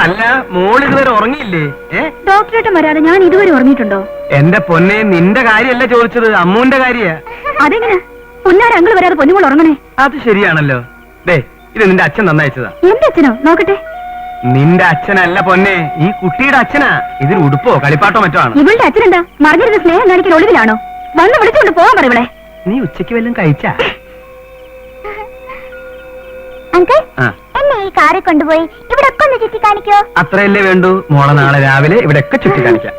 അല്ല, മോൾ ഇതുവരെ ഉറങ്ങിയില്ലേ? ഡോക്ടറേട്ടൻ വരാതെ ഞാൻ ഇതുവരെ ഉറങ്ങിയിട്ടുണ്ടോ? എന്റെ പൊന്നെ, നിന്റെ കാര്യമല്ല ചോദിച്ചത്, അമ്മൂന്റെ കാര്യ. അതെങ്ങനെ പുന്നാര അങ്കിൾ വരാതെ പൊന്നുമോൾ ഉറങ്ങണേ? അത് ശരിയാണല്ലോ. ഇത് നിന്റെ അച്ഛൻ നന്നയച്ചതാ. എന്റെ അച്ഛനോ? നോക്കട്ടെ. നിന്റെ അച്ഛനല്ല പൊന്നെ, ഈ കുട്ടിയുടെ അച്ഛനാ. ഇതിൽ ഉടുപ്പോ കളിപ്പാട്ടോ മറ്റോ ആണ്. ഇവളുടെ അച്ഛനെന്താ മറിഞ്ഞിരുന്ന് സ്നേഹം കാണിക്കാൻ ഒളിവിലാണോ? വന്ന് വിളിച്ചുകൊണ്ട് പോകാൻ പറയവളെ. നീ ഉച്ചയ്ക്ക് വല്ലതും കഴിച്ചാ? അങ്കിൾ, എന്നെ ഈ കാറിൽ കൊണ്ടുപോയി ഇവിടെ ഒക്കെ ഒന്ന് ചുറ്റി കാണിക്കോ? അത്രയല്ലേ വേണ്ടൂ മോളെ. നാളെ രാവിലെ ഇവിടെ ഒക്കെ ചുറ്റി കാണിക്കാം.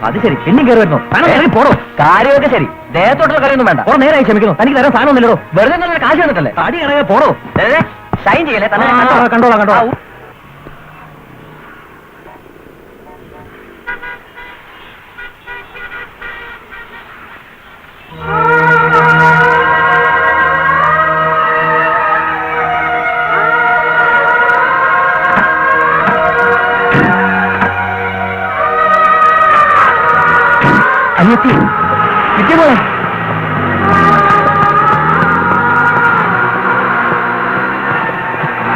അത് ശരി, പിന്നെ കയറി വരുന്നു. ഇറങ്ങി പോടോ. കാര്യമൊക്കെ ശരി, ദേഹത്തോട്ടുള്ള കാര്യമൊന്നും വേണ്ട. ഓ, നേരായി ക്ഷമിക്കുന്നു. തനിക്ക് തരാൻ സാധനം ഒന്നില്ലടോ. വെറുതെ നല്ല കാശ് വന്നിട്ടല്ലേ. അടി ഇറങ്ങി പോടോ. ഷൈൻ ചെയ്യല്ലേ തന്നെ. കണ്ടോളാം കണ്ടോളാം. അനിയത്തി, വിദ്യമോളെ,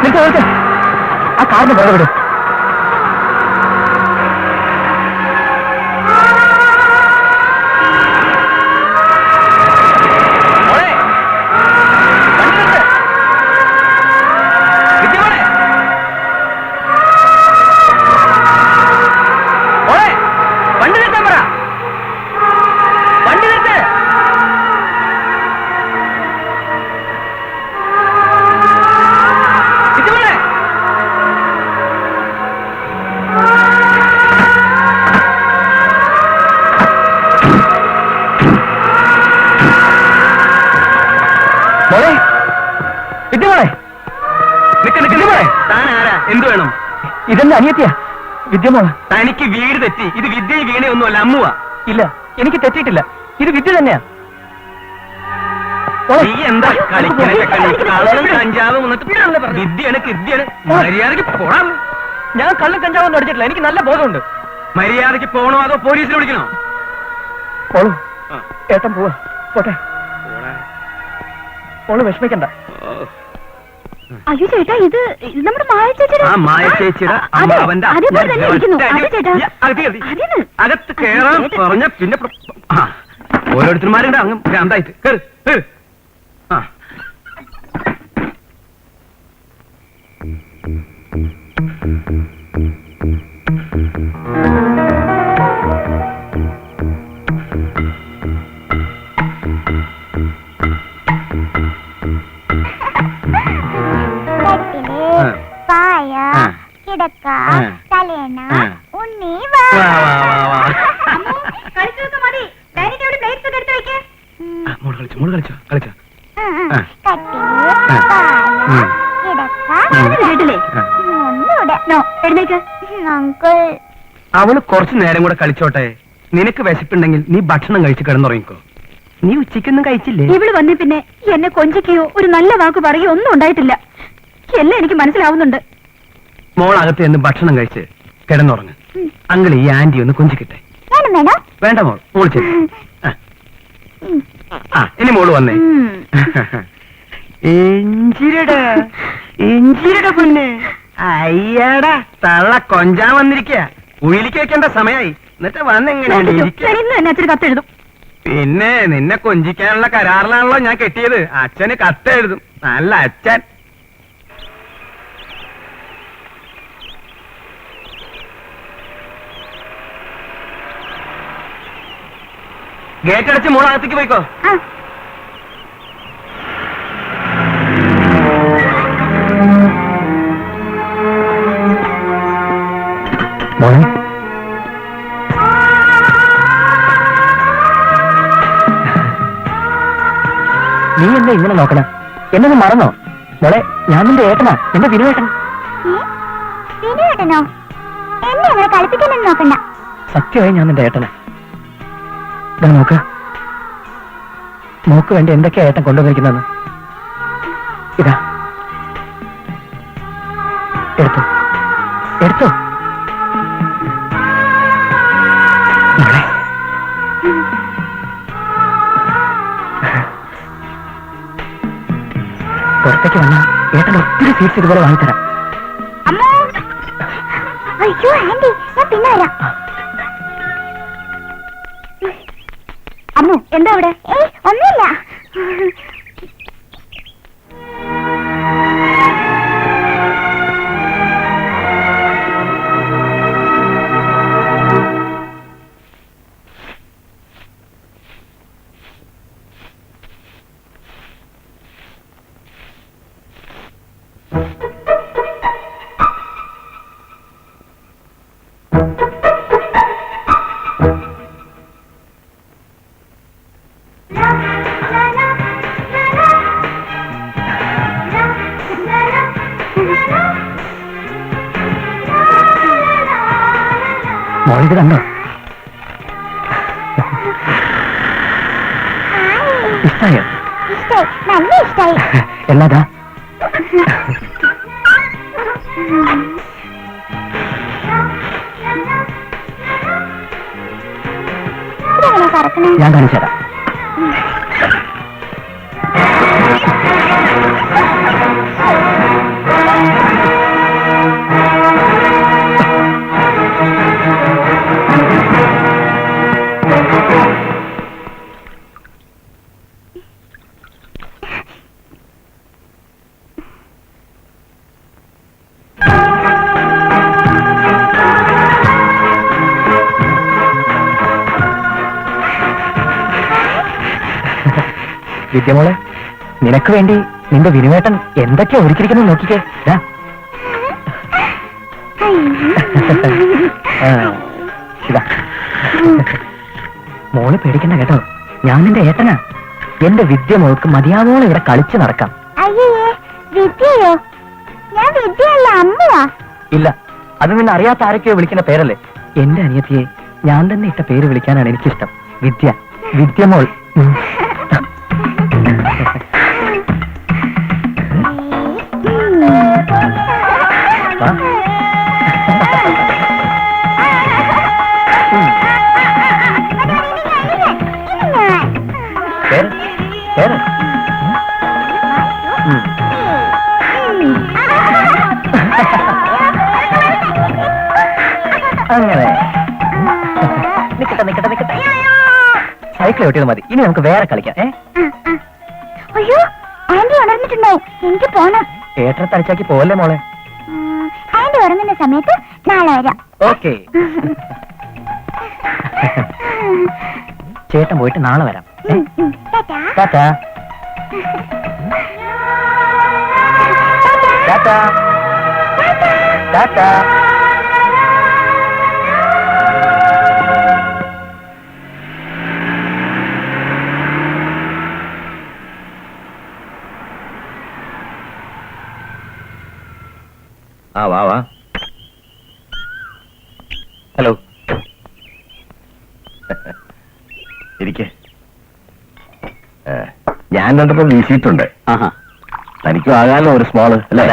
നിൽക്ക്. ആ കാറിന് പുറകെ വിടും. എന്ത് വേണം? ഇതെന്റെ അനിയത്തിയാ വിദ്യമോള്. തനിക്ക് വീട് തെറ്റി. ഇത് വിദ്യയും വീണയൊന്നുമല്ല, അമ്മുവാ. ഇല്ല, എനിക്ക് തെറ്റിയിട്ടില്ല. ഇത് വിദ്യ തന്നെയാ. നീ എന്താ കഞ്ചാവ് വിദ്യയാണ് മര്യാദക്ക് പോണം. ഞാൻ കള്ളും കഞ്ചാവൊന്നും അടിച്ചിട്ടില്ല. എനിക്ക് നല്ല ബോധമുണ്ട്. മര്യാദക്ക് പോണോ അതോ പോലീസിൽ വിളിക്കണോ? പോളൂ, ഏട്ടൻ പോവാ. പോട്ടെ. പോള് വിഷമിക്കണ്ട. അയ്യോ ചേട്ടാ, ഇത് നമ്മുടെ മായ ചേച്ചിയുടെ അകത്ത് കേറാൻ പറഞ്ഞ പിന്നെ ഓരോരുത്തർമാരുടെ അങ്ങ് ഭ്രാന്തായിട്ട് കേറ്. കിടക്ക, തലേണ, ഉണ്ണി, അവള് കുറച്ചു നേരം കൂടെ കളിച്ചോട്ടെ. നിനക്ക് വിശപ്പുണ്ടെങ്കിൽ നീ ഭക്ഷണം കഴിച്ച് കിടന്നുറങ്ങിക്കോ. നീ ഉച്ചയ്ക്കൊന്നും കഴിച്ചില്ലേ? ഇവള് വന്നേ പിന്നെ എന്നെ കൊഞ്ചിക്കയോ ഒരു നല്ല വാക്ക് പറയുകയോ ഒന്നും ഉണ്ടായിട്ടില്ല. എല്ലാം എനിക്ക് മനസ്സിലാവുന്നുണ്ട്. മോളകത്ത് എന്ന് ഭക്ഷണം കഴിച്ച് കിടന്നുറങ്ങ്. അങ്കിൾ ഈ ആന്റി ഒന്ന് കൊഞ്ചിക്കട്ടെ. വേണ്ട മോൾ, മോൾ ചെയ്തു. ഇനി മോള് വന്നേ. എഞ്ചിരടാ പൊന്നെ. അയ്യടാ തള്ള കൊഞ്ചാൻ വന്നിരിക്കുക. ഉയിലിക്ക് വെക്കേണ്ട സമയായി. എന്നിട്ട് വന്നെങ്ങനെ കത്തെഴുതും. പിന്നെ നിന്നെ കൊഞ്ചിക്കാനുള്ള കരാറിലാണല്ലോ ഞാൻ കെട്ടിയത്. അച്ഛന് കത്തെഴുതും. നല്ല അച്ഛൻ. ഗേറ്റ് അടച്ച് മോളകത്തേക്ക് പോയിക്കോ. മോളെ, നീ എന്താ ഇങ്ങനെ നോക്കണം? എന്നെ മറന്നോ? മോളെ, ഞാൻ നിന്റെ ഏട്ടനാ, എന്റെ വിനുവേട്ടൻ. വിനുവേട്ടനോ? എന്നെ ഇവിടെ കളിപ്പിക്കാനൊന്നും നോക്കണ്ട. സത്യമായി ഞാൻ നിന്റെ ഏട്ടനാ. നോക്ക, മോക്ക് വേണ്ടി എന്തൊക്കെയാ ഏട്ടൻ കൊണ്ടുവന്നിരിക്കുന്നതെന്ന്. ഇതാ, എടുത്തോ എടുത്തോ. പുറത്തേക്ക് വന്ന ഏട്ടൻ ഒത്തിരി സ്വീറ്റ്സ് ഇതുപോലെ വാങ്ങിത്തരാം. അയ്യോ ആന്റി, ഞാൻ പിന്നെ വരാം. അമ്മു എന്താ അവിടെ? ഒന്നുമില്ല. മോളിത് കണ്ടോ? ഇഷ്ടായോ? നല്ല ഇഷ്ടായി. എല്ലാതാ ഞാൻ കാണിച്ചു തരാം. വിദ്യമോളെ, നിനക്ക് വേണ്ടി നിന്റെ വിനുവേട്ടൻ എന്തൊക്കെയാ ഒരുക്കിയിരിക്കുന്നത് നോക്കിക്കേ. ഇതാ മോള് പേടിക്കണ്ട കേട്ടോ, ഞാൻ നിന്റെ ഏട്ടനാ. എന്റെ വിദ്യമോൾക്ക് മതിയാവോളം ഇവിടെ കളിച്ചു നടക്കാം. അയ്യേ വിദ്യയോ? ഞാൻ വിദ്യയല്ല, അമ്മയാ. ഇല്ല, അത് നിന്നെ അറിയാത്ത ആരൊക്കെയോ വിളിക്കുന്ന പേരല്ലേ. എന്റെ അനിയത്തിയെ ഞാൻ തന്നെ ഇട്ട പേര് വിളിക്കാനാണ് എനിക്കിഷ്ടം. വിദ്യ, വിദ്യമോൾ. അങ്ങനെ നിക്കട്ടെ നിക്കട്ടെ നിക്കട്ടെ. സൈക്കിൾ ഓട്ടിയത് മതി, ഇനി നമുക്ക് വേറെ കളിക്കാം. അയ്യോ ആന്റി ഉണർന്നിട്ടുണ്ടോ? എനിക്ക് പോണം. ഏട്ടനെ തളിച്ചാക്കി പോവല്ലേ മോളെ. ആന്റി ഉറങ്ങുന്ന സമയത്ത് നാളെ വരാം. ഓക്കെ. ചേട്ടൻ പോയിട്ട് നാളെ വരാം. ടാറ്റാ. ടാറ്റാ. ടാറ്റാ. ആ വാ വാ. ഹലോ. ഇരിക്കെ. ഞാൻ കണ്ടപ്പോ വീശിയിട്ടുണ്ട്. തനിക്കും ആകാലോ ഒരു സ്മോള് അല്ലേ?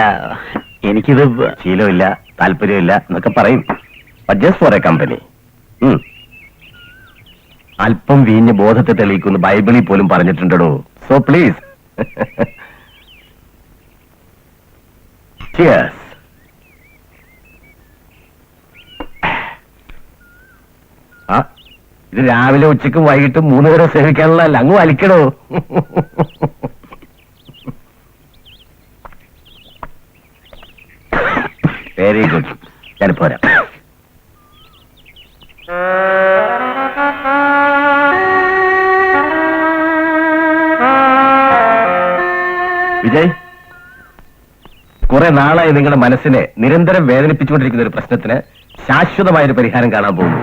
എനിക്കിത് ശീലമില്ല, താല്പര്യമില്ല എന്നൊക്കെ പറയും. Just for A company. അല്പം വീഞ്ഞ് ബോധത്തെ തെളിയിക്കുന്നു ബൈബിളിൽ പോലും പറഞ്ഞിട്ടുണ്ടോ. So please. ചിയേഴ്സ്. ആ ഇത് രാവിലെ ഉച്ചക്കും വൈകിട്ടും 3 നേരം സേവിക്കാനുള്ള അങ്ങ് വലിക്കണോ. Very good. ഞാനിപ്പോ വരാം. വിജയ്, കുറെ നാളായി നിങ്ങളുടെ മനസ്സിനെ നിരന്തരം വേദനിപ്പിച്ചുകൊണ്ടിരിക്കുന്ന ഒരു പ്രശ്നത്തിന് ശാശ്വതമായൊരു പരിഹാരം കാണാൻ പോകുന്നു.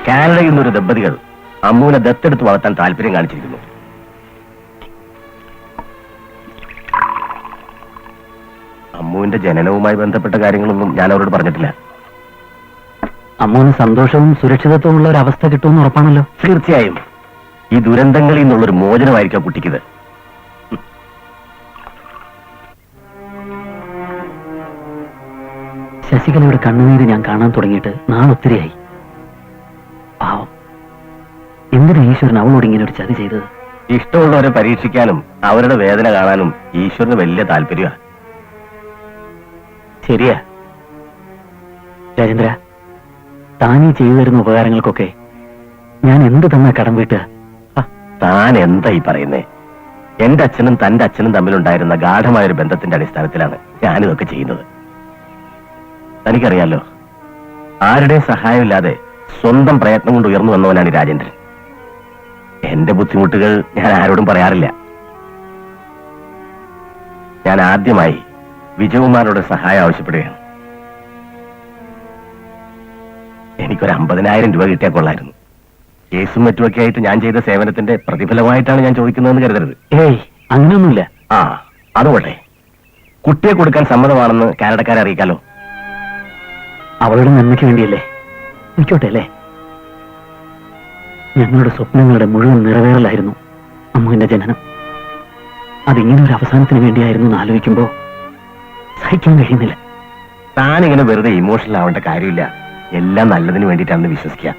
കാനഡയിൽ നിന്നൊരു ദമ്പതികൾ അമ്മുവിനെ ദത്തെടുത്ത് വളർത്താൻ താല്പര്യം കാണിച്ചിരിക്കുന്നു. അമ്മുവിന്റെ ജനനവുമായി ബന്ധപ്പെട്ട കാര്യങ്ങളൊന്നും ഞാൻ അവരോട് പറഞ്ഞിട്ടില്ല. അമ്മൂന് സന്തോഷവും സുരക്ഷിതത്വവും ഉള്ള ഒരു അവസ്ഥ കിട്ടുമെന്ന് ഉറപ്പാണല്ലോ. തീർച്ചയായും ഈ ദുരന്തങ്ങളിൽ നിന്നുള്ളൊരു മോചനമായിരിക്കും കുട്ടിക്കിത്. ശശികലയുടെ കണ്ണുനീര് ഞാൻ കാണാൻ തുടങ്ങിയിട്ട് നാളൊത്തിരിയായി. പാവം, എന്തിനാ ഈശ്വരൻ അവളോട് ഇങ്ങനെ ഒരു ചതി ചെയ്തത്? ഇഷ്ടമുള്ളവരെ പരീക്ഷിക്കാനും അവരുടെ വേദന കാണാനും ഈശ്വരന് വലിയ താല്പര്യമാണ്. ശരിയാ രാജേന്ദ്ര, താനീ ചെയ്തു തരുന്ന ഉപകാരങ്ങൾക്കൊക്കെ ഞാൻ എന്ത് തന്നാ കടം വീട്ടുക? താൻ എന്താ ഈ പറയുന്നേ? എന്റെ അച്ഛനും തന്റെ അച്ഛനും തമ്മിലുണ്ടായിരുന്ന ഗാഠമായൊരു ബന്ധത്തിന്റെ അടിസ്ഥാനത്തിലാണ് ഞാനിതൊക്കെ ചെയ്യുന്നത്. തനിക്കറിയാലോ, ആരുടെയും സഹായമില്ലാതെ സ്വന്തം പ്രയത്നം കൊണ്ട് ഉയർന്നു വന്നവനാണ് ഈ രാജേന്ദ്രൻ. എന്റെ ബുദ്ധിമുട്ടുകൾ ഞാൻ ആരോടും പറയാറില്ല. ഞാൻ ആദ്യമായി വിജയകുമാരോട് സഹായം ആവശ്യപ്പെടുകയാണ്. എനിക്കൊരു 50,000 രൂപ കിട്ടിയാൽ കൊള്ളായിരുന്നു. കേസും മറ്റുമൊക്കെ ആയിട്ട് ഞാൻ ചെയ്ത സേവനത്തിന്റെ പ്രതിഫലമായിട്ടാണ് ഞാൻ ചോദിക്കുന്നതെന്ന് കരുതരുത്. ഏയ്, അങ്ങനെയൊന്നുമില്ല. ആ, അതുകൊട്ടെ, കുട്ടിയെ കൊടുക്കാൻ സമ്മതമാണെന്ന് കാനഡക്കാരെ അറിയിക്കാലോ. അവളുടെ നന്മയ്ക്ക് വേണ്ടിയല്ലേ? നിൽക്കോട്ടെ അല്ലേ? ഞങ്ങളുടെ സ്വപ്നങ്ങളുടെ മുഴുവൻ നിറവേറലായിരുന്നു അമ്മുവിന്റെ ജനനം. അതിങ്ങനെ ഒരു അവസാനത്തിന് വേണ്ടിയായിരുന്നു എന്ന് ആലോചിക്കുമ്പോ സഹിക്കാൻ കഴിയുന്നില്ല. താനിങ്ങനെ വെറുതെ ഇമോഷണൽ ആവേണ്ട കാര്യമില്ല. എല്ലാം നല്ലതിന് വേണ്ടിയിട്ടാണെന്ന് വിശ്വസിക്കുക.